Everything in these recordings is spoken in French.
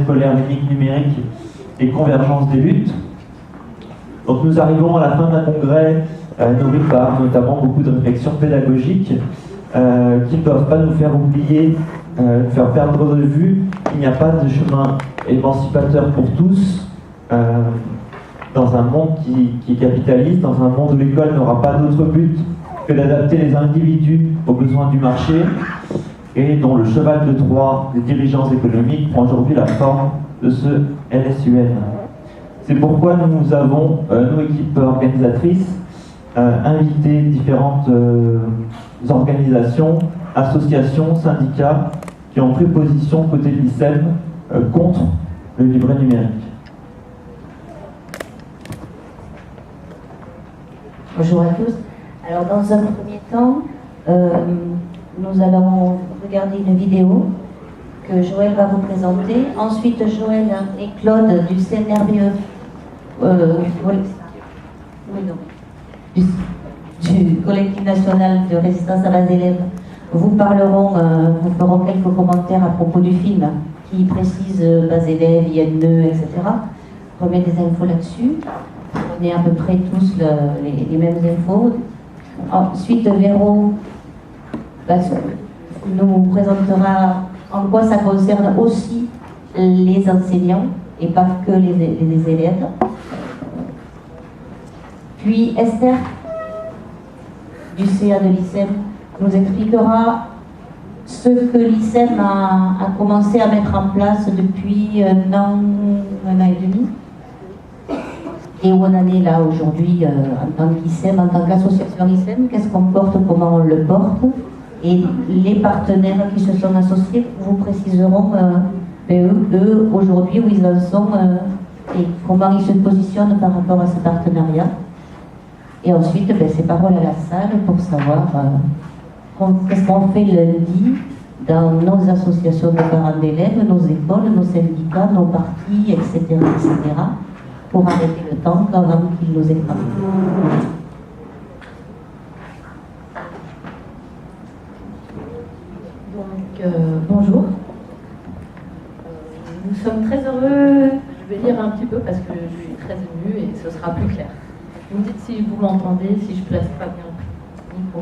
scolaire unique numérique et convergence des luttes. Donc nous arrivons à la fin d'un congrès nourri par notamment beaucoup de réflexions pédagogiques qui ne doivent pas nous faire oublier, faire perdre de vue qu'il n'y a pas de chemin émancipateur pour tous dans un monde qui est capitaliste, dans un monde où l'école n'aura pas d'autre but que d'adapter les individus aux besoins du marché et dont le cheval de Troie des dirigeants économiques prend aujourd'hui la forme de ce LSUN. C'est pourquoi nous avons, nos équipes organisatrices, invité différentes organisations, associations, syndicats qui ont pris position côté de l'ICEM contre le livret numérique. Bonjour à tous. Alors dans un premier temps, nous allons regarder une vidéo que Joël va vous présenter. Ensuite, Joël et Claude du CNRBE, du collectif national de résistance à base d'élèves, vous parleront, vous feront quelques commentaires à propos du film qui précise base élèves, INE, etc. Remet des infos là-dessus. On est à peu près tous les mêmes infos. Ensuite, Véro nous présentera en quoi ça concerne aussi les enseignants et pas que les élèves. Puis Esther, du CA de l'ICEM, nous expliquera ce que l'ICEM a commencé à mettre en place depuis un an et demi. Et où on en est là aujourd'hui en tant qu'ICEM, en tant qu'association ICEM, qu'est-ce qu'on porte, comment on le porte. Et les partenaires qui se sont associés vous préciseront eux aujourd'hui où ils en sont et comment ils se positionnent par rapport à ce partenariat. Et ensuite, c'est parole à la salle pour savoir qu'est-ce qu'on fait lundi dans nos associations de parents d'élèves, nos écoles, nos syndicats, nos partis, etc., pour arrêter le temps avant qu'ils nous écrasent. Bonjour. Nous sommes très heureux, je vais lire un petit peu parce que je suis très émue et ce sera plus clair. Vous me dites si vous m'entendez, si je place pas bien le micro.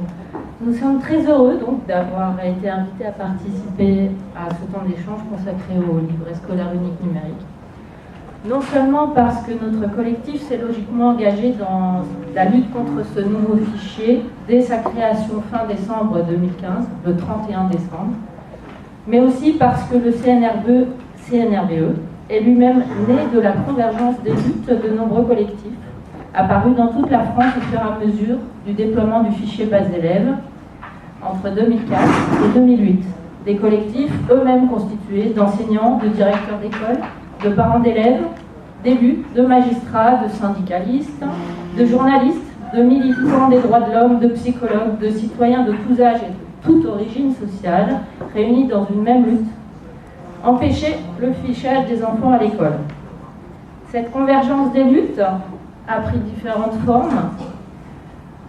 Nous sommes très heureux donc d'avoir été invités à participer à ce temps d'échange consacré au livret scolaire unique numérique. Non seulement parce que notre collectif s'est logiquement engagé dans la lutte contre ce nouveau fichier dès sa création fin décembre 2015, le 31 décembre, mais aussi parce que le CNRBE est lui-même né de la convergence des luttes de nombreux collectifs, apparus dans toute la France au fur et à mesure du déploiement du fichier base élèves entre 2004 et 2008. Des collectifs eux-mêmes constitués d'enseignants, de directeurs d'école, de parents d'élèves, d'élus, de magistrats, de syndicalistes, de journalistes, de militants des droits de l'homme, de psychologues, de citoyens de tous âges et de toute origine sociale, réunis dans une même lutte. Empêcher le fichage des enfants à l'école. Cette convergence des luttes a pris différentes formes.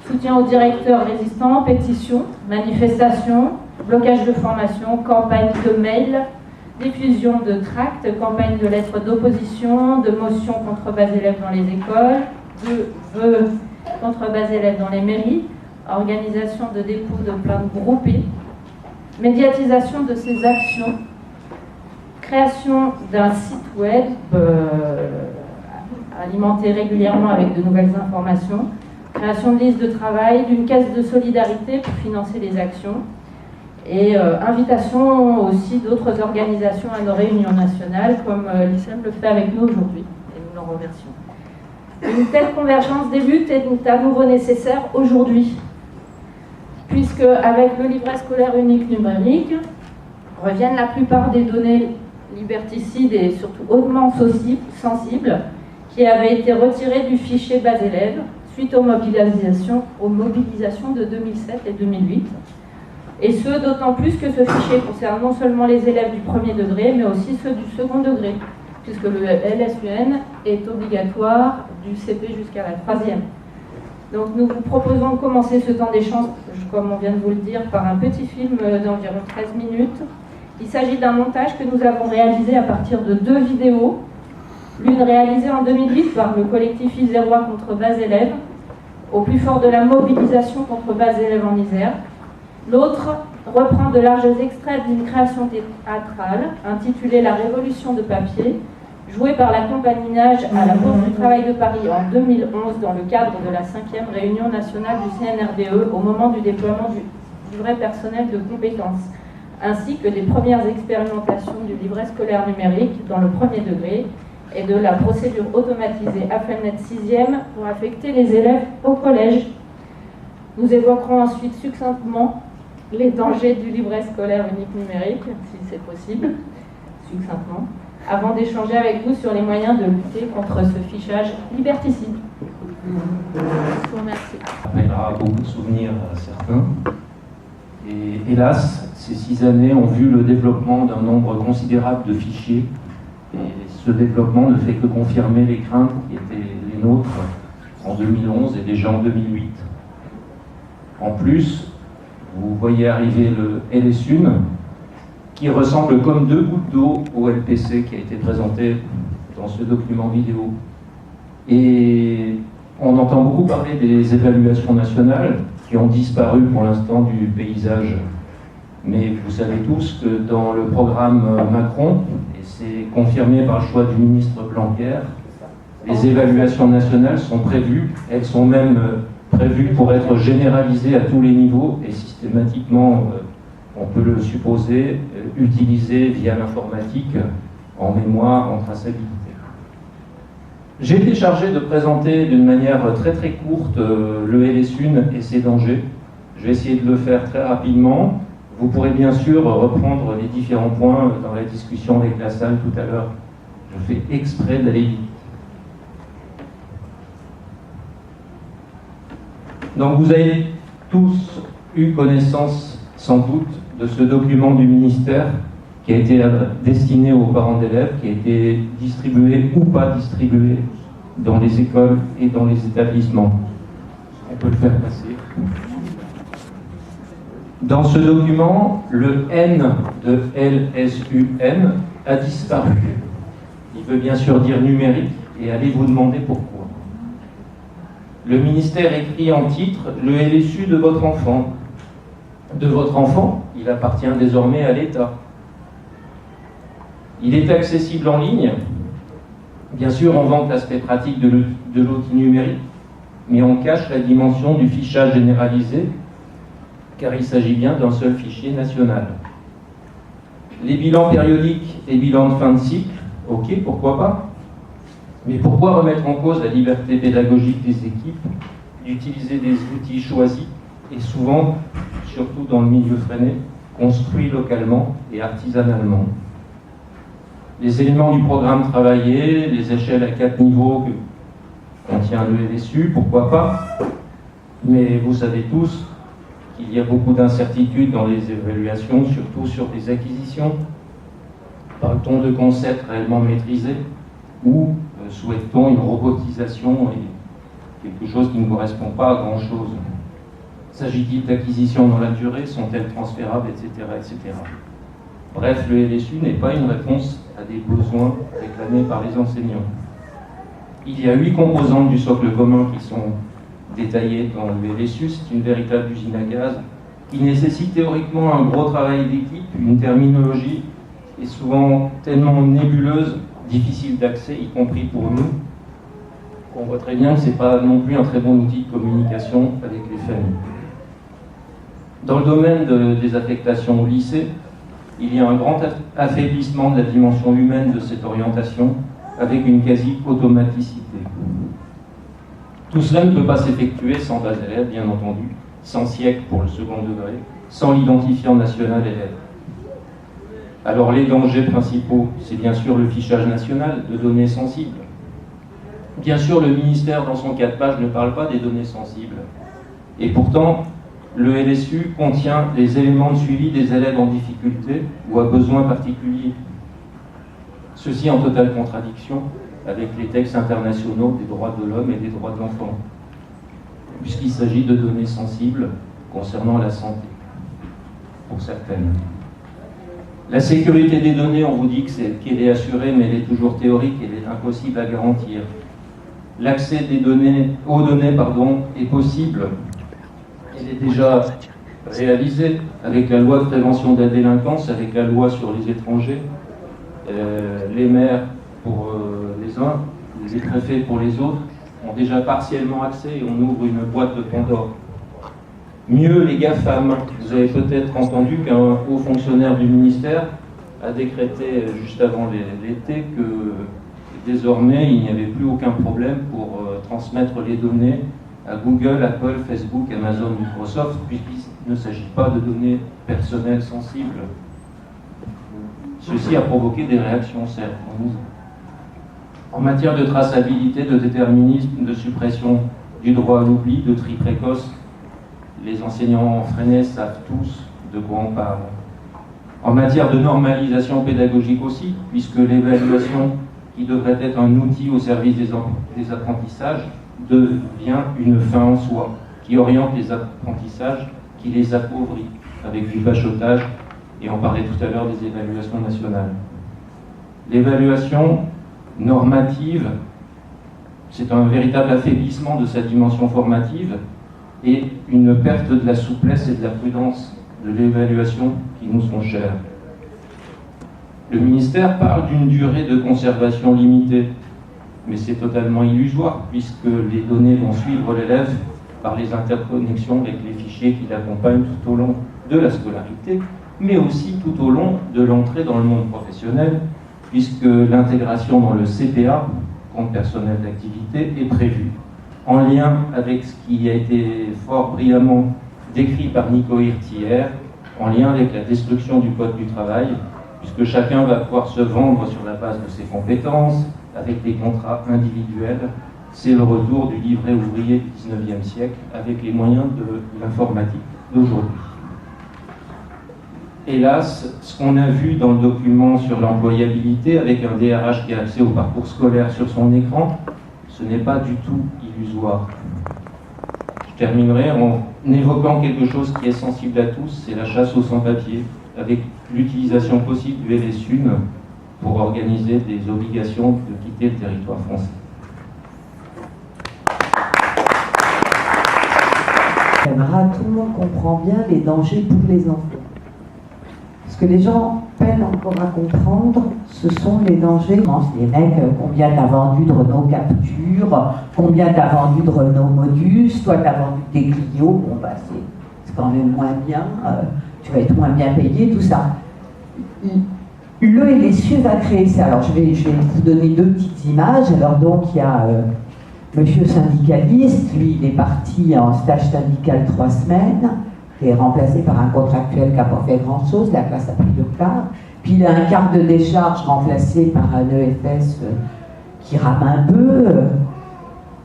Soutien aux directeurs résistants, pétitions, manifestations, blocage de formation, campagne de mails, diffusion de tracts, campagne de lettres d'opposition, de motions contre base élèves dans les écoles, de vœux contre base élèves dans les mairies, organisation de dépôts de plaintes groupées, médiatisation de ces actions, création d'un site web alimenté régulièrement avec de nouvelles informations, création de listes de travail, d'une caisse de solidarité pour financer les actions, et invitation aussi d'autres organisations à nos réunions nationales, comme l'ICEM le fait avec nous aujourd'hui, et nous l'en remercions. Une telle convergence des luttes est à nouveau nécessaire aujourd'hui, puisque avec le livret scolaire unique numérique, reviennent la plupart des données liberticides et surtout hautement sensibles qui avaient été retirées du fichier base élèves suite aux mobilisations de 2007 et 2008. Et ce, d'autant plus que ce fichier concerne non seulement les élèves du premier degré, mais aussi ceux du second degré, puisque le LSUN est obligatoire du CP jusqu'à la 3e. Donc nous vous proposons de commencer ce temps d'échange, comme on vient de vous le dire, par un petit film d'environ 13 minutes, Il s'agit d'un montage que nous avons réalisé à partir de 2 vidéos, l'une réalisée en 2008 par le collectif isérois contre bas élèves, au plus fort de la mobilisation contre bas élèves en Isère. L'autre reprend de larges extraits d'une création théâtrale intitulée La Révolution de papier, jouée par la compagnie Nage à la Bourse du Travail de Paris en 2011 dans le cadre de la 5e réunion nationale du CNRDE au moment du déploiement du vrai personnel de compétences, ainsi que des premières expérimentations du livret scolaire numérique dans le premier degré et de la procédure automatisée AFELNET 6e pour affecter les élèves au collège. Nous évoquerons ensuite succinctement les dangers du livret scolaire unique numérique, si c'est possible, succinctement, avant d'échanger avec vous sur les moyens de lutter contre ce fichage liberticide. Je vous remercie. Ça rappellera beaucoup de souvenirs à certains. Et hélas, ces 6 années ont vu le développement d'un nombre considérable de fichiers. Et ce développement ne fait que confirmer les craintes qui étaient les nôtres en 2011 et déjà en 2008. En plus, vous voyez arriver le LSUN, qui ressemble comme 2 gouttes d'eau au LPC qui a été présenté dans ce document vidéo. Et on entend beaucoup parler des évaluations nationales qui ont disparu pour l'instant du paysage. Mais vous savez tous que dans le programme Macron, et c'est confirmé par le choix du ministre Blanquer, les évaluations nationales sont prévues, elles sont même prévues pour être généralisées à tous les niveaux et systématiquement, on peut le supposer, utilisées via l'informatique, en mémoire, en traçabilité. J'ai été chargé de présenter d'une manière très très courte le LSUN et ses dangers. Je vais essayer de le faire très rapidement. Vous pourrez bien sûr reprendre les différents points dans la discussion avec la salle tout à l'heure. Je fais exprès d'aller vite. Donc vous avez tous eu connaissance, sans doute, de ce document du ministère qui a été destiné aux parents d'élèves, qui a été distribué ou pas distribué dans les écoles et dans les établissements. On peut le faire passer. Dans ce document, le N de LSUN a disparu. Il veut bien sûr dire numérique, et allez vous demander pourquoi. Le ministère écrit en titre « Le LSU de votre enfant ». De votre enfant, il appartient désormais à l'État. Il est accessible en ligne. Bien sûr, on vante l'aspect pratique de l'outil numérique, mais on cache la dimension du fichage généralisé, car il s'agit bien d'un seul fichier national. Les bilans périodiques et bilans de fin de cycle, ok, pourquoi pas. Mais pourquoi remettre en cause la liberté pédagogique des équipes d'utiliser des outils choisis et souvent, surtout dans le milieu freiné, construits localement et artisanalement? Les éléments du programme travaillé, les échelles à 4 niveaux que contient le LSU, pourquoi pas. Mais vous savez tous qu'il y a beaucoup d'incertitudes dans les évaluations, surtout sur les acquisitions. Parle-t-on de concepts réellement maîtrisés ou souhaite-t-on une robotisation et quelque chose qui ne correspond pas à grand-chose? S'agit-il d'acquisitions dans la durée? Sont-elles transférables, etc., etc. Bref, le LSU n'est pas une réponse à des besoins réclamés par les enseignants. Il y a 8 composantes du socle commun qui sont détaillées dans le LSU. C'est une véritable usine à gaz qui nécessite théoriquement un gros travail d'équipe, une terminologie est souvent tellement nébuleuse, difficile d'accès, y compris pour nous, qu'on voit très bien que ce n'est pas non plus un très bon outil de communication avec les familles. Dans le domaine des affectations au lycée, il y a un grand affaiblissement de la dimension humaine de cette orientation, avec une quasi-automaticité. Tout cela ne peut pas s'effectuer sans base élève, bien entendu, sans SIEC pour le second degré, sans l'identifiant national élève. Alors les dangers principaux, c'est bien sûr le fichage national de données sensibles. Bien sûr, le ministère, dans son 4 pages, ne parle pas des données sensibles. Et pourtant, le LSU contient les éléments de suivi des élèves en difficulté ou à besoins particuliers. Ceci en totale contradiction avec les textes internationaux des droits de l'homme et des droits de l'enfant, puisqu'il s'agit de données sensibles concernant la santé, pour certaines. La sécurité des données, on vous dit qu'elle est assurée, mais elle est toujours théorique, elle est impossible à garantir. L'accès aux données est possible. Elle est déjà réalisée avec la loi de prévention de la délinquance, avec la loi sur les étrangers, les maires pour les uns, les préfets pour les autres, ont déjà partiellement accès et on ouvre une boîte de Pandore. Mieux, les GAFAM. Vous avez peut-être entendu qu'un haut fonctionnaire du ministère a décrété juste avant l'été que désormais il n'y avait plus aucun problème pour transmettre les données à Google, Apple, Facebook, Amazon, Microsoft, puisqu'il ne s'agit pas de données personnelles sensibles. Ceci a provoqué des réactions, certes. En matière de traçabilité, de déterminisme, de suppression du droit à l'oubli, de tri précoce, les enseignants freinés savent tous de quoi on parle. En matière de normalisation pédagogique aussi, puisque l'évaluation, qui devrait être un outil au service des apprentissages, devient une fin en soi, qui oriente les apprentissages, qui les appauvrit, avec du bachotage, et on parlait tout à l'heure des évaluations nationales. L'évaluation normative, c'est un véritable affaiblissement de sa dimension formative et une perte de la souplesse et de la prudence de l'évaluation qui nous sont chères. Le ministère parle d'une durée de conservation limitée, mais c'est totalement illusoire puisque les données vont suivre l'élève par les interconnexions avec les fichiers qui l'accompagnent tout au long de la scolarité, mais aussi tout au long de l'entrée dans le monde professionnel, puisque l'intégration dans le CPA, compte personnel d'activité, est prévue, en lien avec ce qui a été fort brillamment décrit par Nico Hirt hier, en lien avec la destruction du code du travail, puisque chacun va pouvoir se vendre sur la base de ses compétences, avec des contrats individuels. C'est le retour du livret ouvrier du 19e siècle, avec les moyens de l'informatique d'aujourd'hui. Hélas, ce qu'on a vu dans le document sur l'employabilité, avec un DRH qui a accès au parcours scolaire sur son écran, ce n'est pas du tout illusoire. Je terminerai en évoquant quelque chose qui est sensible à tous, c'est la chasse aux sans-papiers, avec l'utilisation possible du LSUN pour organiser des obligations de quitter le territoire français. Tout le monde comprend bien les dangers pour les enfants. Ce que les gens peinent encore à comprendre, ce sont les dangers. Les mecs, combien t'as vendu de Renault Capture, combien t'as vendu de Renault Modus, toi t'as vendu des Clio, bon bah c'est quand même moins bien, tu vas être moins bien payé, tout ça. Le LSU va créer ça. Alors je vais vous donner deux petites images. Alors donc il y a monsieur syndicaliste, lui il est parti en stage syndical 3 semaines, qui est remplacé par un contractuel qui n'a pas fait grand chose, la classe a pris le quart. Puis il a un quart de décharge remplacé par un EFS qui rame un peu.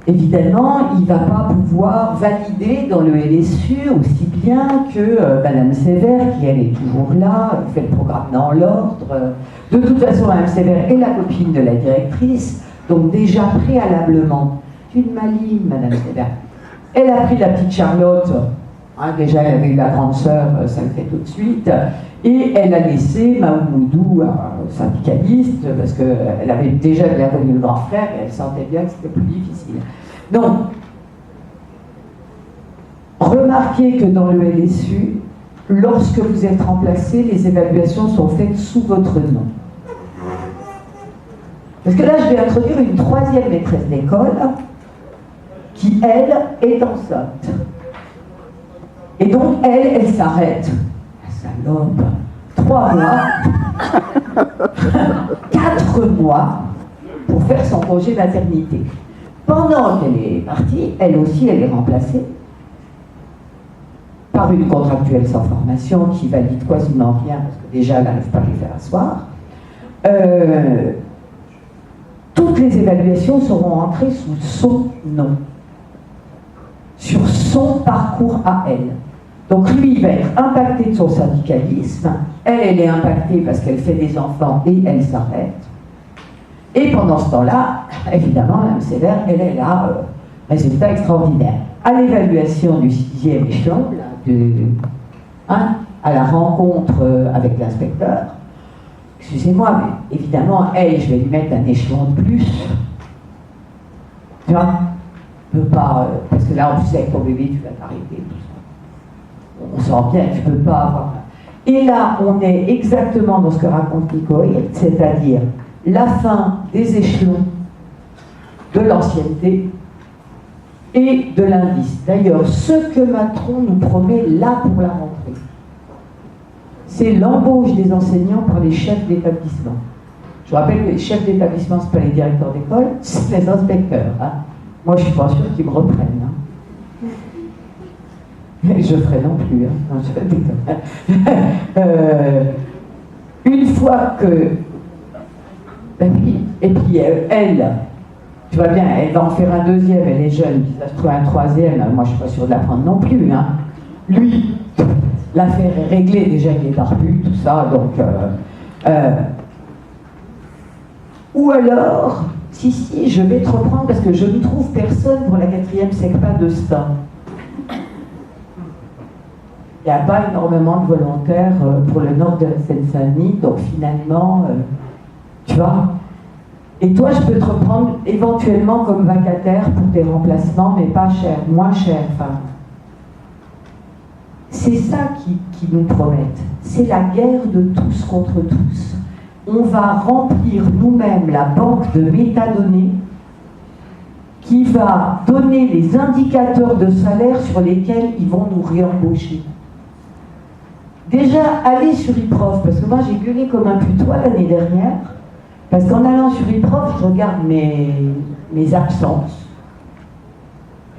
Évidemment, il ne va pas pouvoir valider dans le LSU aussi bien que Madame Sévère, qui elle est toujours là, fait le programme dans l'ordre. De toute façon, Madame Sévère est la copine de la directrice, donc déjà préalablement, une maligne, Madame Sévère. Elle a pris la petite Charlotte, hein, déjà elle avait eu la grande sœur, ça le fait tout de suite, et elle a laissé Mahmoudou, syndicaliste, parce qu'elle avait déjà connu le grand frère, et elle sentait bien que c'était plus difficile. Donc, remarquez que dans le LSU, lorsque vous êtes remplacé, les évaluations sont faites sous votre nom. Parce que là, je vais introduire une 3e maîtresse d'école qui, elle, est enceinte. Et donc, elle s'arrête. La salope. 3 mois, 4 mois pour faire son congé maternité. Pendant qu'elle est partie, elle aussi, elle est remplacée par une contractuelle sans formation qui valide quasiment rien, parce que déjà, elle n'arrive pas à les faire asseoir. Toutes les évaluations seront entrées sous son nom, sur son parcours à elle. Donc lui, il va être impacté de son syndicalisme, elle est impactée parce qu'elle fait des enfants et elle s'arrête. Et pendant ce temps-là, évidemment, Mme Sévère, elle est là, résultat extraordinaire. À l'évaluation du 6e échelon, à la rencontre avec l'inspecteur, excusez-moi, mais évidemment, elle, je vais lui mettre un échelon de plus. Tu vois, je peux pas, parce que là, en plus, avec ton bébé, tu vas t'arrêter, tout ça. On sent bien, tu peux pas avoir. Et là, on est exactement dans ce que raconte Nico, c'est-à-dire la fin des échelons de l'ancienneté et de l'indice. D'ailleurs, ce que Macron nous promet là pour la rentrée, c'est l'embauche des enseignants par les chefs d'établissement. Je rappelle que les chefs d'établissement, ce n'est pas les directeurs d'école, c'est les inspecteurs. Hein. Moi, je ne suis pas sûre qu'ils me reprennent. Hein. Mais je ferai non plus. Hein. Non, je une fois que... Et puis elle, tu vois bien, elle va en faire un deuxième, elle est jeune, puis ça se trouve un troisième, moi je ne suis pas sûre de la prendre non plus. Hein. Lui, l'affaire est réglée, déjà il est barbu, tout ça, donc... ou alors, si, je vais te reprendre parce que je ne trouve personne pour la 4e SECPA de Stein. Il n'y a pas énormément de volontaires pour le nord de la Seine-Saint-Denis, donc finalement, tu vois. Et toi, je peux te reprendre éventuellement comme vacataire pour tes remplacements, mais pas cher, moins cher. Enfin, c'est ça qui nous promettent. C'est la guerre de tous contre tous. On va remplir nous-mêmes la banque de métadonnées qui va donner les indicateurs de salaire sur lesquels ils vont nous réembaucher. Déjà, allez sur eProf, parce que moi j'ai gueulé comme un putois l'année dernière, parce qu'en allant sur eProf, je regarde mes absences,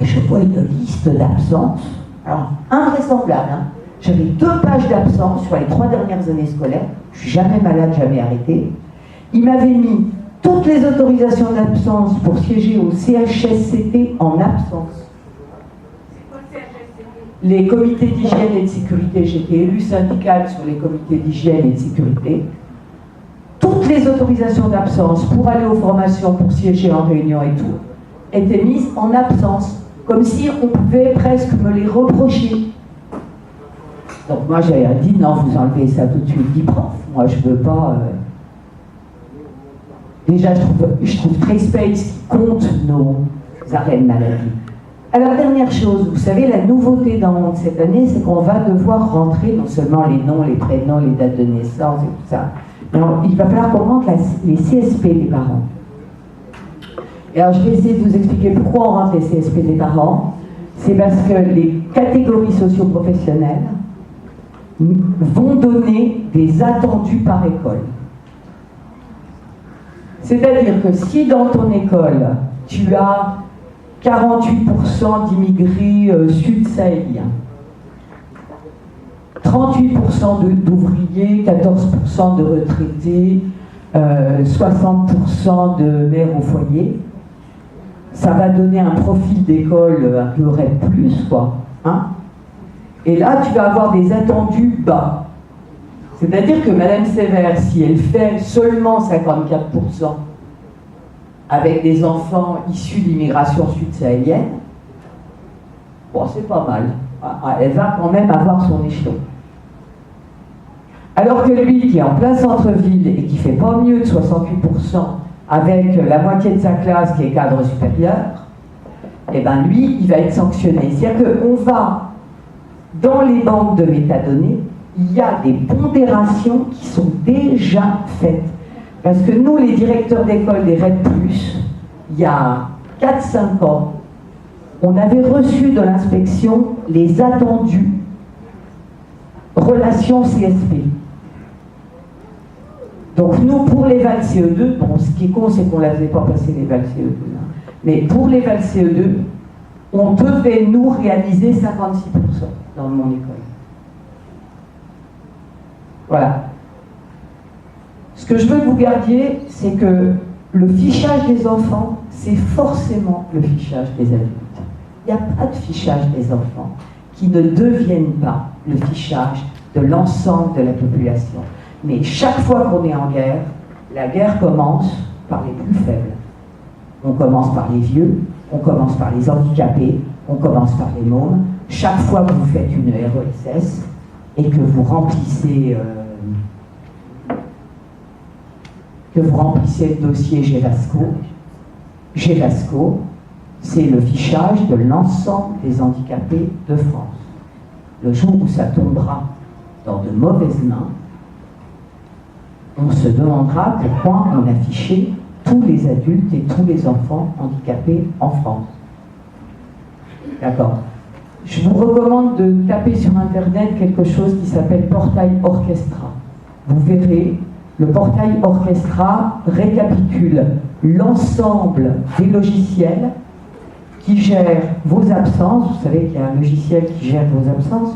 et je vois une liste d'absences, alors invraisemblable, hein. J'avais 2 pages d'absence sur les 3 dernières années scolaires, je suis jamais malade, jamais arrêté. Il m'avait mis toutes les autorisations d'absence pour siéger au CHSCT en absence. Les comités d'hygiène et de sécurité, j'étais élue syndicale sur les comités d'hygiène et de sécurité. Toutes les autorisations d'absence pour aller aux formations, pour siéger en réunion et tout, étaient mises en absence, comme si on pouvait presque me les reprocher. Donc moi j'ai dit non, vous enlevez ça tout de suite, dit prof. Moi je veux pas. Déjà je trouve TraceSpace qui compte nos arrêts de maladie. Alors dernière chose, vous savez, la nouveauté dans cette année, c'est qu'on va devoir rentrer non seulement les noms, les prénoms, les dates de naissance et tout ça. Alors, il va falloir qu'on rentre les CSP des parents. Et alors je vais essayer de vous expliquer pourquoi on rentre les CSP des parents. C'est parce que les catégories socio-professionnelles vont donner des attendus par école. C'est-à-dire que si dans ton école, tu as 48% d'immigrés sud-sahéliens, 38% d'ouvriers, 14% de retraités, 60% de mères au foyer, ça va donner un profil d'école un peu REP+, quoi. Hein? Et là, tu vas avoir des attendus bas. C'est-à-dire que Madame Sévère, si elle fait seulement 54% avec des enfants issus d'immigration sud-sahélienne, bon, c'est pas mal. Elle va quand même avoir son échelon. Alors que lui, qui est en plein centre-ville et qui fait pas mieux de 68%, avec la moitié de sa classe qui est cadre supérieur, eh ben lui, il va être sanctionné. C'est-à-dire qu'on va, dans les banques de métadonnées, il y a des pondérations qui sont déjà faites. Parce que nous, les directeurs d'école des REP+, il y a 4-5 ans, on avait reçu de l'inspection les attendus relations CSP. Donc nous, pour les vals CE2, bon, ce qui est con, c'est qu'on ne l'avait pas passé les vals CE2, hein, mais pour les vals CE2, on devait nous réaliser 56% dans mon école. Voilà. Ce que je veux que vous gardiez, c'est que le fichage des enfants, c'est forcément le fichage des adultes. Il n'y a pas de fichage des enfants qui ne devienne pas le fichage de l'ensemble de la population. Mais chaque fois qu'on est en guerre, la guerre commence par les plus faibles. On commence par les vieux, on commence par les handicapés, on commence par les mômes. Chaque fois que vous faites une RESS et que vous remplissez que vous remplissez le dossier GEVASCO. GEVASCO, c'est le fichage de l'ensemble des handicapés de France. Le jour où ça tombera dans de mauvaises mains, on se demandera pourquoi on a fiché tous les adultes et tous les enfants handicapés en France. D'accord. Je vous recommande de taper sur Internet quelque chose qui s'appelle Portail Orchestra. Vous verrez, le Portail Orchestra récapitule l'ensemble des logiciels qui gèrent vos absences. Vous savez qu'il y a un logiciel qui gère vos absences,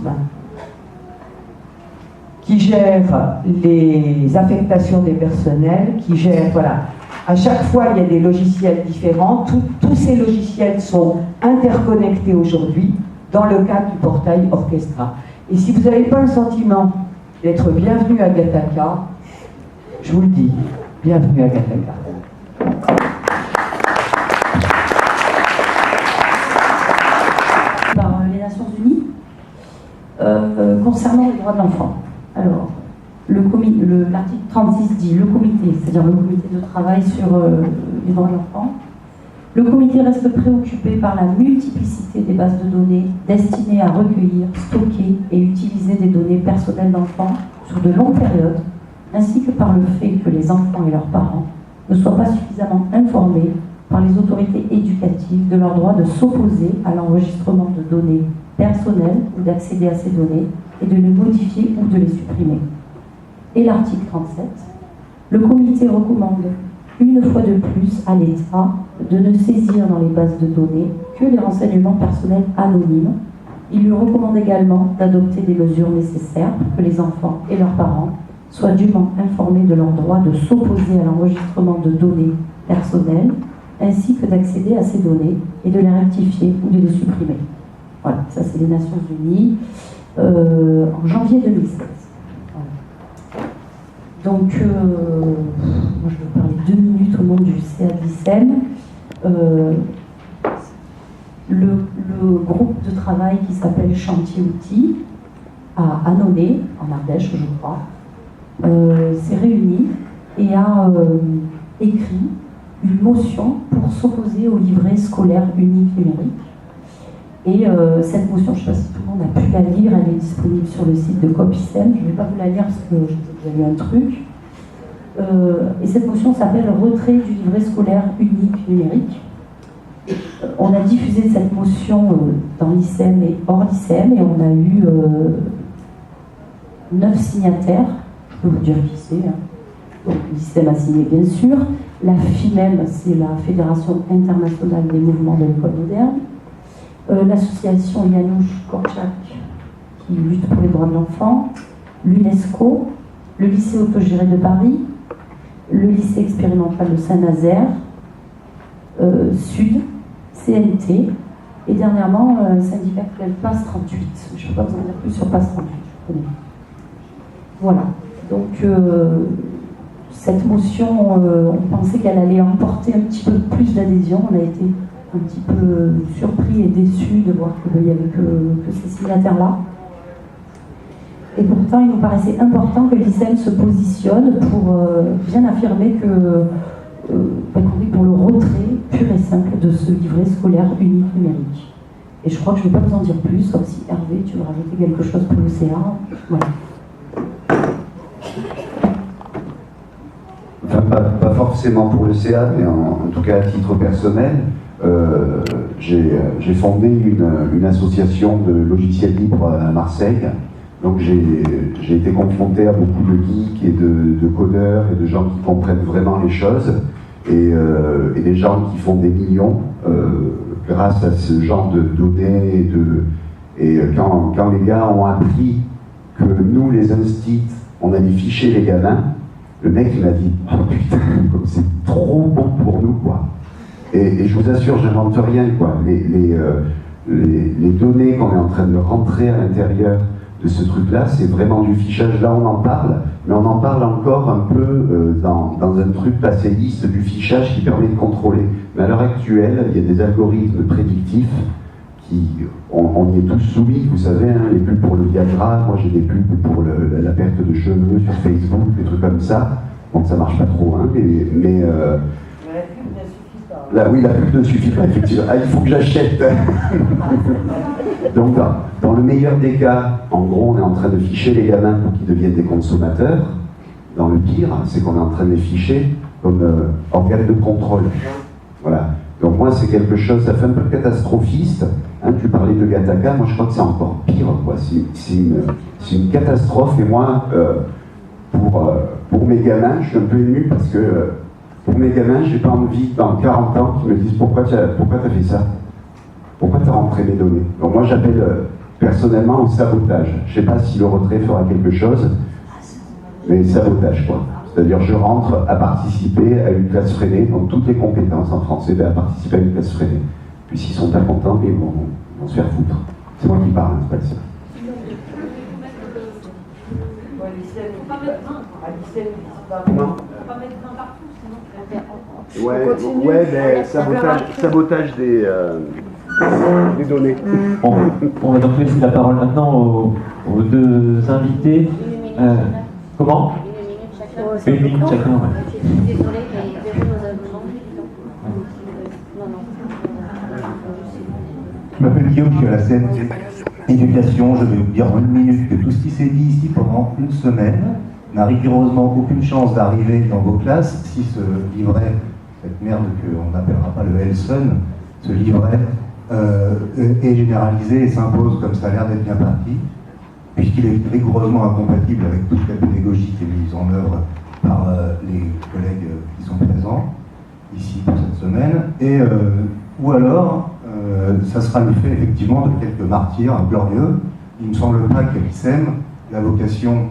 qui gère les affectations des personnels, qui gère, voilà. À chaque fois, il y a des logiciels différents. Tous ces logiciels sont interconnectés aujourd'hui dans le cadre du Portail Orchestra. Et si vous n'avez pas le sentiment d'être bienvenu à Gattaca, je vous le dis, bienvenue à Gattaca. Par les Nations Unies, concernant les droits de l'enfant. Alors, l'article 36 dit le comité, c'est-à-dire le comité de travail sur les droits de l'enfant. Le comité reste préoccupé par la multiplicité des bases de données destinées à recueillir, stocker et utiliser des données personnelles d'enfants sur de longues périodes, ainsi que par le fait que les enfants et leurs parents ne soient pas suffisamment informés par les autorités éducatives de leur droit de s'opposer à l'enregistrement de données personnelles ou d'accéder à ces données et de les modifier ou de les supprimer. Et l'article 37, le comité recommande une fois de plus à l'État de ne saisir dans les bases de données que les renseignements personnels anonymes. Il lui recommande également d'adopter des mesures nécessaires pour que les enfants et leurs parents soient dûment informés de leur droit de s'opposer à l'enregistrement de données personnelles, ainsi que d'accéder à ces données et de les rectifier ou de les supprimer. Voilà, ça c'est les Nations Unies en janvier 2016. Donc, moi je vais parler 2 minutes au nom du CA-DICEM. Le groupe de travail qui s'appelle Chantier Outils à Annonay, en Ardèche, je crois, s'est réuni et a écrit une motion pour s'opposer au livret scolaire unique numérique. Et cette motion, je ne sais pas si tout le monde a pu la lire, elle est disponible sur le site de COPICEM. Je ne vais pas vous la lire parce que je sais que vous avez eu un truc. Et cette motion s'appelle « Retrait du livret scolaire unique numérique ». On a diffusé cette motion dans l'ICEM et hors l'ICEM et on a eu 9 signataires. Je peux vous dire qui c'est. Hein. Donc l'ICEM a signé bien sûr. La FIMEM, c'est la Fédération internationale des mouvements de l'école moderne. L'association Janusz Korczak qui lutte pour les droits de l'enfant, l'UNESCO, le lycée autogéré de Paris, le lycée expérimental de Saint-Nazaire, Sud, CNT, et dernièrement un syndicat qui s'appelle PASS 38. Je ne peux pas vous en dire plus sur PASS 38, je connais. Voilà, donc cette motion, on pensait qu'elle allait emporter un petit peu plus d'adhésion, on a été un petit peu surpris et déçus de voir qu'il n'y avait que ces signataires-là. Et pourtant, il nous paraissait important que l'ICEM se positionne pour bien affirmer qu'on est pour le retrait pur et simple de ce livret scolaire unique numérique. Et je crois que je ne vais pas vous en dire plus, sauf si Hervé, tu veux rajouter quelque chose pour le CA. Voilà. Enfin, pas forcément pour le CA, mais en tout cas à titre personnel. J'ai fondé une association de logiciels libres à Marseille. Donc j'ai été confronté à beaucoup de geeks et de codeurs et de gens qui comprennent vraiment les choses et des gens qui font des millions grâce à ce genre de données. Et quand les gars ont appris que nous, les instits, on allait ficher les gamins, le mec il m'a dit « Oh putain, comme c'est trop bon pour nous, quoi ». Et je vous assure, je n'invente rien, quoi. Les données qu'on est en train de rentrer à l'intérieur de ce truc-là, c'est vraiment du fichage. Là, on en parle, mais on en parle encore un peu dans un truc passéiste du fichage qui permet de contrôler. Mais à l'heure actuelle, il y a des algorithmes prédictifs on y est tous soumis, vous savez, hein, les pubs pour le Viagra, moi j'ai des pubs pour la perte de cheveux sur Facebook, des trucs comme ça. Bon, ça marche pas trop, hein, mais là, oui, la pub ne suffit pas, effectivement. Ah, il faut que j'achète. Donc, dans le meilleur des cas, en gros, on est en train de ficher les gamins pour qu'ils deviennent des consommateurs. Dans le pire, c'est qu'on est en train de les ficher comme organes de contrôle. Voilà. Donc moi, c'est quelque chose, ça fait un peu catastrophiste. Hein, tu parlais de Gattaca, moi je crois que c'est encore pire, quoi. C'est une catastrophe, et moi, pour mes gamins, je suis un peu ému parce que pour mes gamins, j'ai pas envie, dans 40 ans, qu'ils me disent pourquoi t'as fait ça? Pourquoi t'as rentré mes données? Donc moi, j'appelle personnellement au sabotage. Je sais pas si le retrait fera quelque chose, mais sabotage, quoi. C'est-à-dire, je rentre à participer à une classe freinée, donc toutes les compétences en français, à participer à une classe freinée. Puis s'ils sont pas contents, ils vont se faire foutre. C'est moi qui parle, c'est pas le seul. Ouais, mais sabotage des données. On va donc laisser la parole maintenant aux deux invités. Comment? Une minute chacun, ouais. Désolée, mais déjà nous avons Je m'appelle Guillaume, je suis à la scène éducation. Je vais vous dire en une minute que tout ce qui s'est dit ici pendant une semaine n'a rigoureusement aucune chance d'arriver dans vos classes si ce livret, cette merde qu'on n'appellera pas le Elson, ce livret est généralisé et s'impose comme ça a l'air d'être bien parti, puisqu'il est rigoureusement incompatible avec toute la pédagogie qui est mise en œuvre par les collègues qui sont présents ici pour cette semaine, et ou alors ça sera le fait effectivement de quelques martyrs glorieux. Il ne me semble pas qu'à l'ICEM, la vocation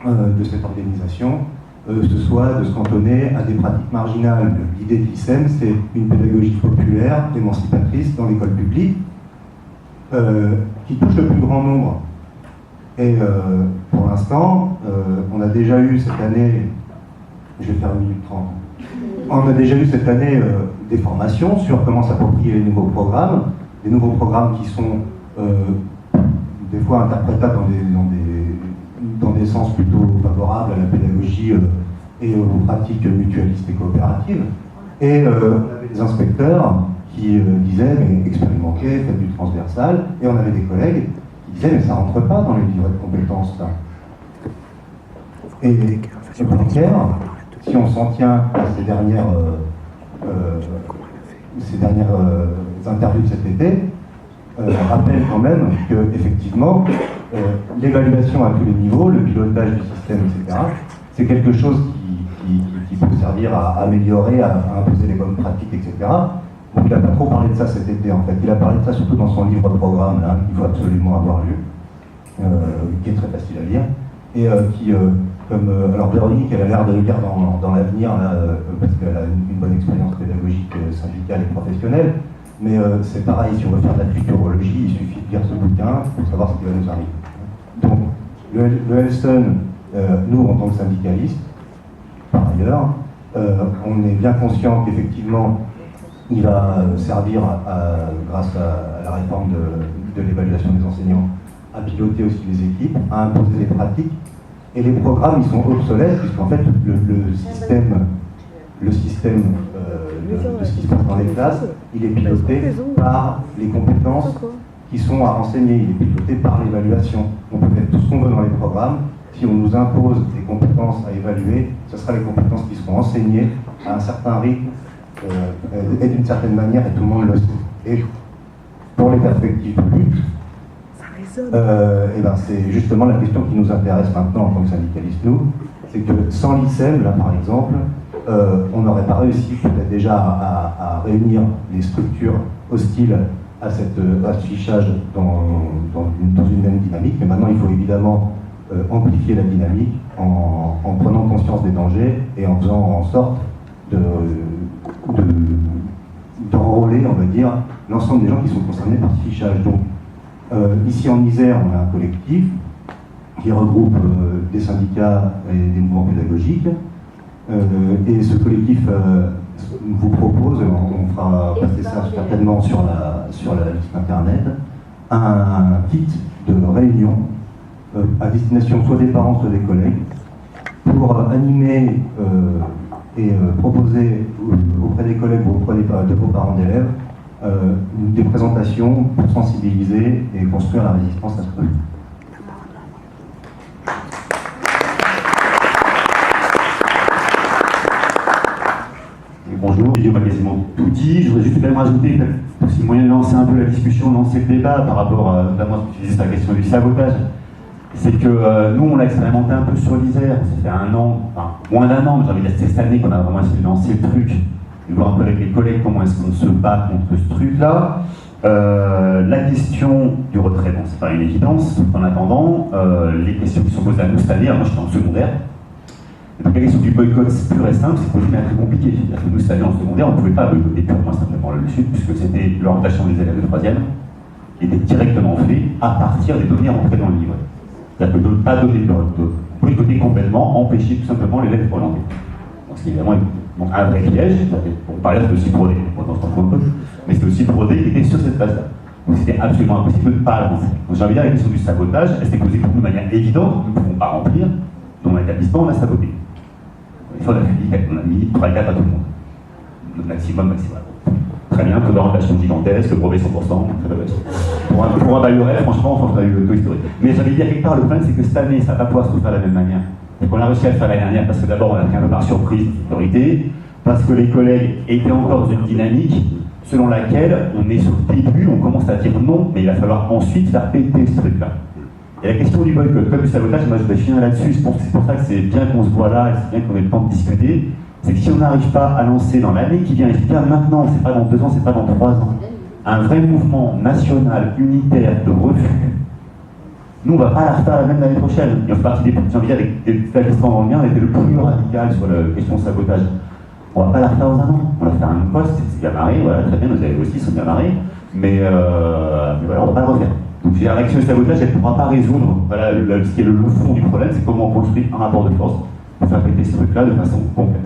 de cette organisation, ce soit de se cantonner à des pratiques marginales. L'idée de l'ICEM, c'est une pédagogie populaire, émancipatrice dans l'école publique, qui touche le plus grand nombre. Et pour l'instant, on a déjà eu cette année, je vais faire 1 minute 30, on a déjà eu cette année des formations sur comment s'approprier les nouveaux programmes, des nouveaux programmes qui sont des fois interprétables dans des sens plutôt favorables à la pédagogie et aux pratiques mutualistes et coopératives. Et on avait des inspecteurs qui disaient, mais expérimentez, faites du transversal, et on avait des collègues qui disaient, mais ça rentre pas dans les livrets de compétences, là. Et précaire, si on s'en tient à ces dernières interviews de cet été, rappelle quand même que effectivement l'évaluation à tous les niveaux, le pilotage du système, etc., c'est quelque chose qui peut servir à améliorer, à imposer les bonnes pratiques, etc. Donc il n'a pas trop parlé de ça cet été en fait. Il a parlé de ça surtout dans son livre de programme, là, qu'il faut absolument avoir lu, qui est très facile à lire, et qui, alors Véronique, elle a l'air de le lire dans l'avenir, parce qu'elle a une bonne expérience pédagogique, syndicale et professionnelle, mais c'est pareil, si on veut faire de la futurologie, il suffit de lire ce bouquin pour savoir ce qui va nous arriver. Donc, le Elson, nous, en tant que syndicalistes, par ailleurs, on est bien conscient qu'effectivement, il va servir, grâce à la réforme de l'évaluation des enseignants, à piloter aussi les équipes, à imposer des pratiques. Et les programmes, ils sont obsolètes, puisqu'en fait, le système de ce qui se passe dans les classes, il est piloté par les compétences qui sont à enseigner, il est piloté par l'évaluation. On peut mettre tout ce qu'on veut dans les programmes. Si on nous impose des compétences à évaluer, ce sera les compétences qui seront enseignées à un certain rythme et d'une certaine manière, et tout le monde le sait. Et pour les perspectives de lutte, c'est justement la question qui nous intéresse maintenant en tant que syndicalistes, nous, c'est que sans l'ICEM, là par exemple, on n'aurait pas réussi peut-être déjà à réunir les structures hostiles à ce fichage dans une même dynamique, mais maintenant il faut évidemment amplifier la dynamique en prenant conscience des dangers et en faisant en sorte d'enrôler, on va dire, l'ensemble des gens qui sont concernés par ce fichage. Donc, ici en Isère, on a un collectif qui regroupe des syndicats et des mouvements pédagogiques. Et ce collectif vous propose, on fera passer ça certainement sur la liste internet, un kit de réunion à destination soit des parents, soit des collègues, pour animer et proposer auprès des collègues ou auprès de vos parents d'élèves des présentations pour sensibiliser et construire la résistance à ce truc. Bonjour, Didier quasiment tout dit. Je voudrais juste quand même rajouter, si moyen de lancer un peu la discussion, lancer le débat par rapport à notamment ce que tu disais sur la question du sabotage. C'est que nous, on l'a expérimenté un peu sur l'Isère. Ça fait un an, enfin moins d'un an, mais j'ai envie de dire c'est cette année qu'on a vraiment essayé de lancer le truc, de voir un peu avec les collègues comment est-ce qu'on se bat contre ce truc-là. La question du retrait, bon, c'est pas une évidence. En attendant, les questions qui sont posées à nous cette année, moi je suis en secondaire. Donc la question du boycott, c'est pur et simple, c'est qu'au final très compliqué. C'est-à-dire que nous, cette année en secondaire, on ne pouvait pas boycotter purement simplement le Sud, puisque c'était l'orientation des élèves de 3e qui était directement fait à partir des données rentrées dans le livret. C'est-à-dire que de ne pas donner de boycotter complètement, empêcher tout simplement l'élève d'être orienté. Donc c'est évidemment un vrai piège. On parlait de aussi Brodé, mais c'est aussi Brodé qui était sur cette base-là. Donc c'était absolument impossible de ne pas avancer. Donc j'ai envie de dire, la question du sabotage, elle s'est posée pour nous de manière évidente, nous ne pouvons pas remplir. Dans mon établissement, on a saboté. On a mis 3 4 à tout le monde. Le maximum. Très bien, taux d'orientation gigantesque, le brevet 100%, très bien. Pour un bailleret, franchement, on a eu le taux historique. Mais j'avais dit à quelque part, le problème, c'est que cette année, ça ne va pas pouvoir se refaire de la même manière. Donc on a réussi à le faire l'année dernière parce que d'abord, on a pris un peu par surprise l'autorité, parce que les collègues étaient encore dans une dynamique selon laquelle on est sur le début, on commence à dire non, mais il va falloir ensuite faire péter ce truc-là. Et la question du boycott, comme du sabotage, moi je vais finir là-dessus, c'est pour ça que c'est bien qu'on se voit là, et c'est bien qu'on ait le temps de discuter, c'est que si on n'arrive pas à lancer dans l'année qui vient, et c'est bien maintenant, c'est pas dans 2 ans, c'est pas dans 3 ans, un vrai mouvement national, unitaire, de refus, nous on va pas la refaire la même l'année prochaine. Et on fait partie des petits envies avec des établissements dans le mien, on était le plus radical sur la question sabotage. On va pas la refaire dans 1 an, on va faire un poste, c'est bien marré, voilà, très bien, nos élèves aussi sont bien marrés, mais voilà, on va pas le refaire. Donc la réaction du sabotage, elle ne pourra pas résoudre. Voilà, ce qui est le fond du problème, c'est comment on construit un rapport de force pour faire péter ce truc-là de façon complète.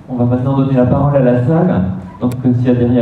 On va maintenant donner la parole à la salle. Donc s'il y a derrière